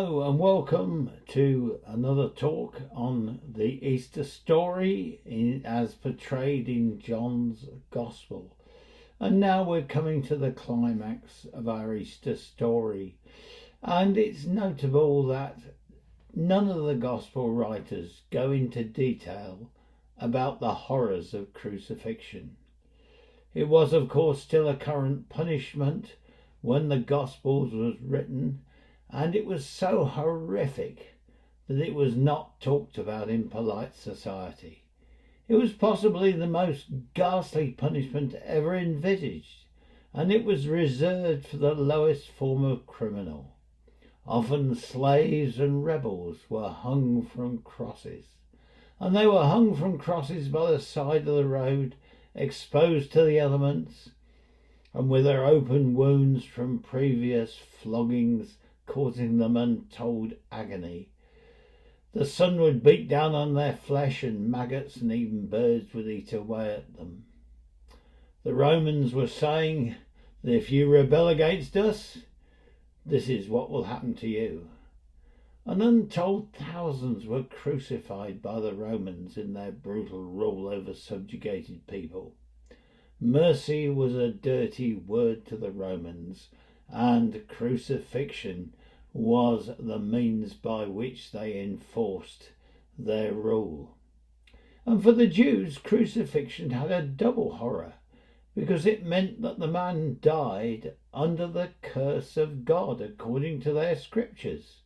Hello and welcome to another talk on the Easter story as portrayed in John's Gospel. And now we're coming to the climax of our Easter story. And it's notable that none of the Gospel writers go into detail about the horrors of crucifixion. It was, of course, still a current punishment when the Gospels was written, and it was so horrific that it was not talked about in polite society. It was possibly the most ghastly punishment ever envisaged, and it was reserved for the lowest form of criminal. Often slaves and rebels were hung from crosses, and they were hung from crosses by the side of the road, exposed to the elements, and with their open wounds from previous floggings causing them untold agony. The sun would beat down on their flesh, and maggots and even birds would eat away at them. The Romans were saying that if you rebel against us, this is what will happen to you. And untold thousands were crucified by the Romans in their brutal rule over subjugated people. Mercy was a dirty word to the Romans, and crucifixion was the means by which they enforced their rule. And for the Jews, crucifixion had a double horror, because it meant that the man died under the curse of God, according to their scriptures,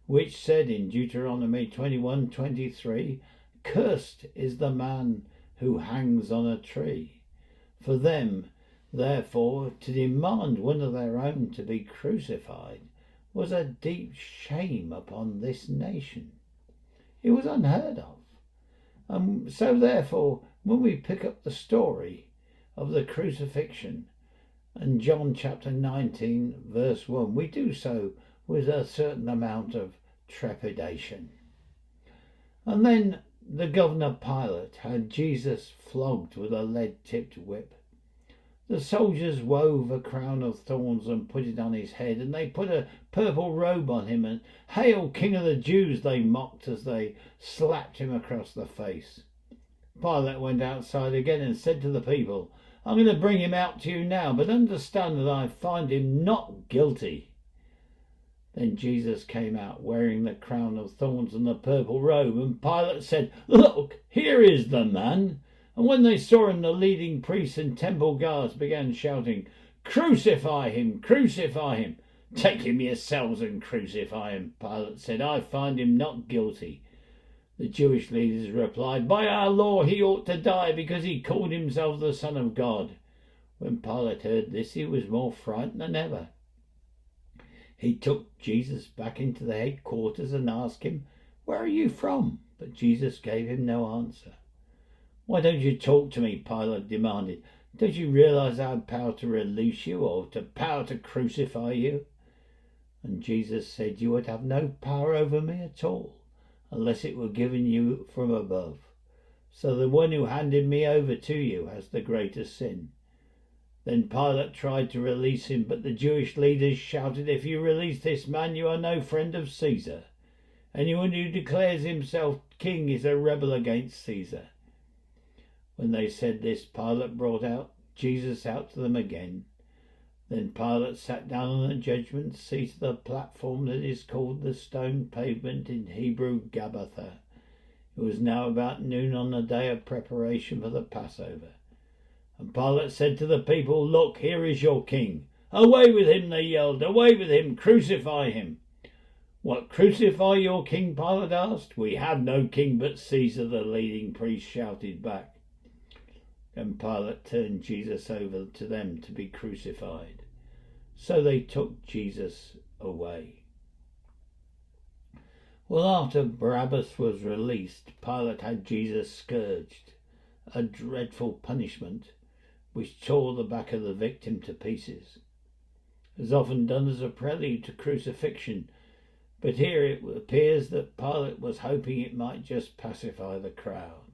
which said in Deuteronomy 21:23, "Cursed is the man who hangs on a tree." For them, therefore, to demand one of their own to be crucified was a deep shame upon this nation. It was unheard of. And so therefore, when we pick up the story of the crucifixion in John chapter 19 verse 1, we do so with a certain amount of trepidation. And then the governor Pilate had Jesus flogged with a lead-tipped whip. The soldiers wove a crown of thorns and put it on his head, and they put a purple robe on him, and "Hail, King of the Jews," they mocked as they slapped him across the face. Pilate went outside again and said to the people, "I'm going to bring him out to you now, but understand that I find him not guilty." Then Jesus came out wearing the crown of thorns and the purple robe, and Pilate said, "Look, here is the man." And when they saw him, the leading priests and temple guards began shouting, "Crucify him! Crucify him!" "Take him yourselves and crucify him," Pilate said. "I find him not guilty." The Jewish leaders replied, "By our law he ought to die because he called himself the Son of God." When Pilate heard this, he was more frightened than ever. He took Jesus back into the headquarters and asked him, "Where are you from?" But Jesus gave him no answer. "Why don't you talk to me?" Pilate demanded. "Don't you realize I have power to release you or power to crucify you?" And Jesus said, "You would have no power over me at all unless it were given you from above. So the one who handed me over to you has the greater sin." Then Pilate tried to release him, but the Jewish leaders shouted, "If you release this man, you are no friend of Caesar. Anyone who declares himself king is a rebel against Caesar." When they said this, Pilate brought Jesus out to them again. Then Pilate sat down on the judgment seat of the platform that is called the stone pavement, in Hebrew Gabbatha. It was now about noon on the day of preparation for the Passover. And Pilate said to the people, "Look, here is your king." "Away with him," they yelled. "Away with him! Crucify him!" "What, crucify your king?" Pilate asked. "We have no king but Caesar," the leading priest shouted back. Then Pilate turned Jesus over to them to be crucified. So they took Jesus away. Well, after Barabbas was released, Pilate had Jesus scourged, a dreadful punishment which tore the back of the victim to pieces. It was often done as a prelude to crucifixion, but here it appears that Pilate was hoping it might just pacify the crowd.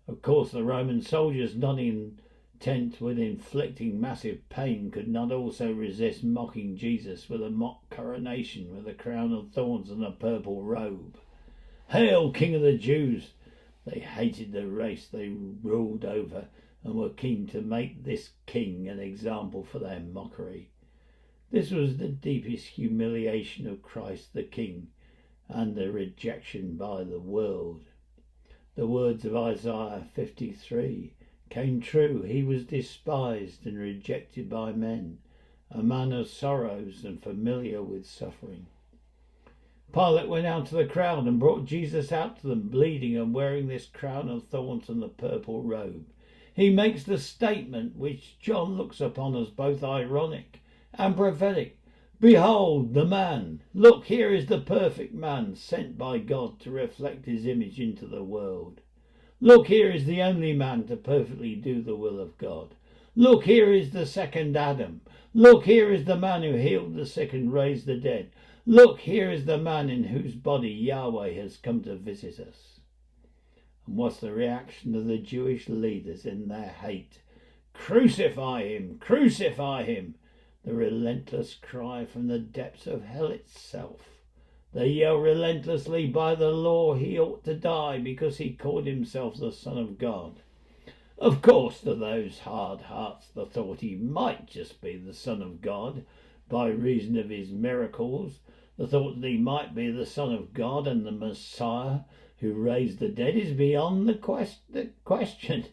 Of course, the Roman soldiers, not intent with inflicting massive pain, could not also resist mocking Jesus with a mock coronation with a crown of thorns and a purple robe. Hail, King of the Jews! They hated the race they ruled over and were keen to make this king an example for their mockery. This was the deepest humiliation of Christ the King and the rejection by the world. The words of Isaiah 53 came true. He was despised and rejected by men, a man of sorrows and familiar with suffering. Pilate went out to the crowd and brought Jesus out to them, bleeding and wearing this crown of thorns and the purple robe. He makes the statement which John looks upon as both ironic and prophetic. Behold the man! Look, here is the perfect man sent by God to reflect his image into the world. Look, here is the only man to perfectly do the will of God. Look, here is the second Adam. Look, here is the man who healed the sick and raised the dead. Look, here is the man in whose body Yahweh has come to visit us. And what's the reaction of the Jewish leaders in their hate? Crucify him! Crucify him! The relentless cry from the depths of hell itself. They yell relentlessly, by the law he ought to die because he called himself the Son of God. Of course, to those hard hearts, the thought he might just be the Son of God by reason of his miracles, the thought that he might be the Son of God and the Messiah who raised the dead is beyond the question.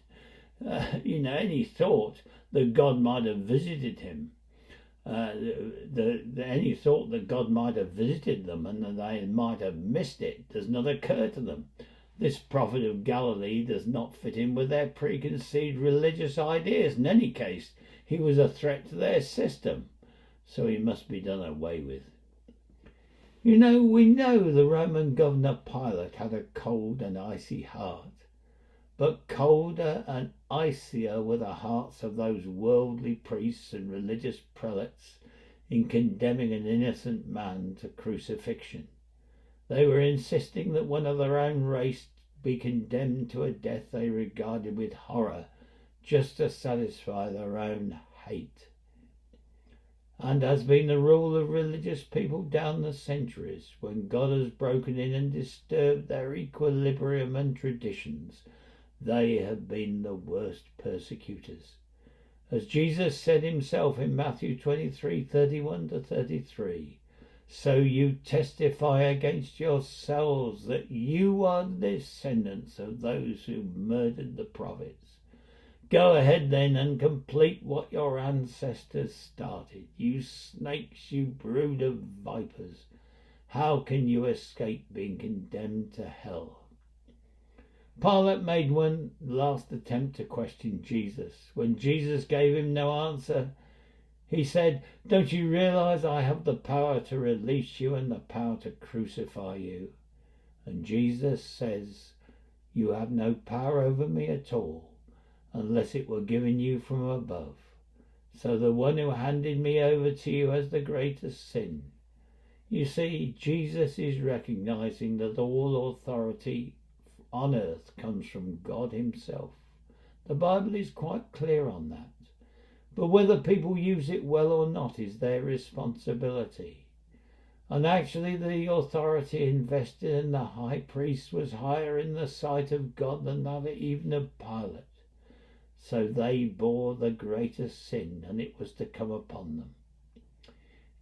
Any thought that God might have visited him. Any thought that God might have visited them and that they might have missed it does not occur to them. This prophet of Galilee does not fit in with their preconceived religious ideas. In any case, he was a threat to their system, so he must be done away with. We know the Roman governor Pilate had a cold and icy heart, but colder and icier were the hearts of those worldly priests and religious prelates in condemning an innocent man to crucifixion. They were insisting that one of their own race be condemned to a death they regarded with horror, just to satisfy their own hate. And has been the rule of religious people down the centuries, when God has broken in and disturbed their equilibrium and traditions. They have been the worst persecutors. As Jesus said himself in Matthew 23:31-33, so you testify against yourselves that you are descendants of those who murdered the prophets. Go ahead then and complete what your ancestors started. You snakes, you brood of vipers, how can you escape being condemned to hell? Pilate made one last attempt to question Jesus. When Jesus gave him no answer, he said, don't you realize I have the power to release you and the power to crucify you? And Jesus says, you have no power over me at all, unless it were given you from above. So the one who handed me over to you has the greatest sin. You see, Jesus is recognizing that all authority on earth comes from God himself. The Bible is quite clear on that. But whether people use it well or not is their responsibility. And actually the authority invested in the high priest was higher in the sight of God than that even of Pilate. So they bore the greatest sin, and it was to come upon them.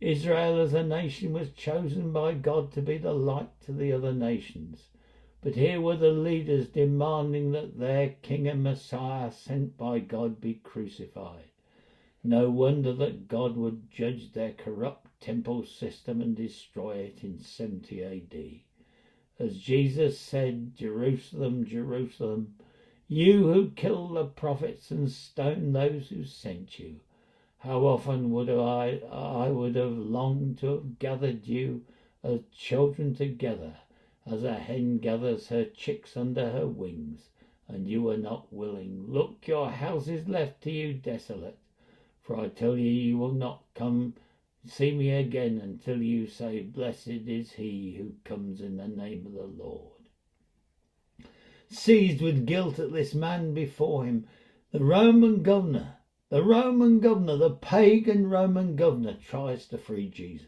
Israel as a nation was chosen by God to be the light to the other nations. But here were the leaders demanding that their king and Messiah sent by God be crucified. No wonder that God would judge their corrupt temple system and destroy it in 70 AD. As Jesus said, Jerusalem, Jerusalem, you who kill the prophets and stone those who sent you. How often would I would have longed to have gathered you as children together, as a hen gathers her chicks under her wings, and you were not willing. Look, your house is left to you desolate. For I tell you, you will not come see me again until you say, blessed is he who comes in the name of the Lord. Seized with guilt at this man before him, the pagan Roman governor tries to free Jesus.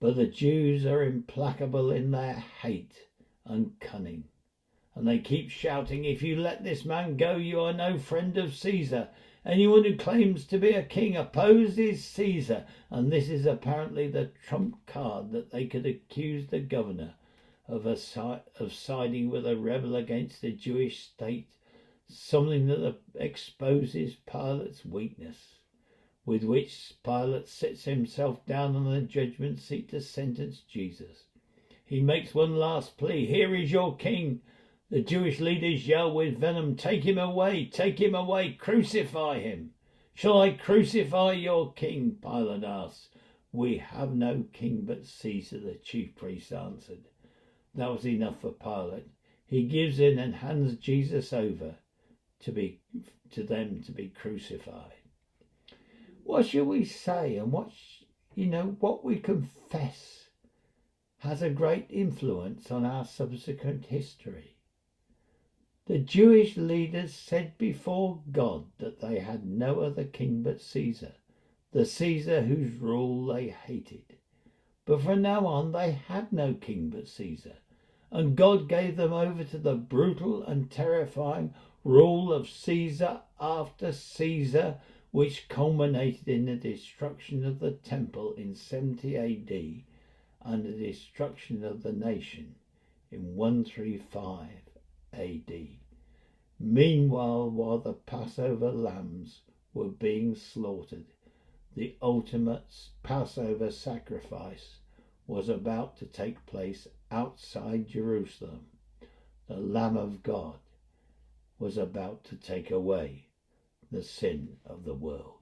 But the Jews are implacable in their hate and cunning, and they keep shouting, "If you let this man go, you are no friend of Caesar. Anyone who claims to be a king opposes Caesar." And this is apparently the trump card that they could accuse the governor of siding with a rebel against the Jewish state, something that exposes Pilate's weakness, with which Pilate sits himself down on the judgment seat to sentence Jesus. He makes one last plea. "Here is your king." The Jewish leaders yell with venom, take him away, crucify him." "Shall I crucify your king?" Pilate asks. "We have no king but Caesar," the chief priests answered. That was enough for Pilate. He gives in and hands Jesus over to them to be crucified. What shall we say, and what we confess has a great influence on our subsequent history. The Jewish leaders said before God that they had no other king but Caesar, the Caesar whose rule they hated. But from now on they had no king but Caesar, and God gave them over to the brutal and terrifying rule of Caesar after Caesar, which culminated in the destruction of the temple in 70 AD and the destruction of the nation in 135 AD. Meanwhile, while the Passover lambs were being slaughtered, the ultimate Passover sacrifice was about to take place outside Jerusalem. The Lamb of God was about to take away the sin of the world.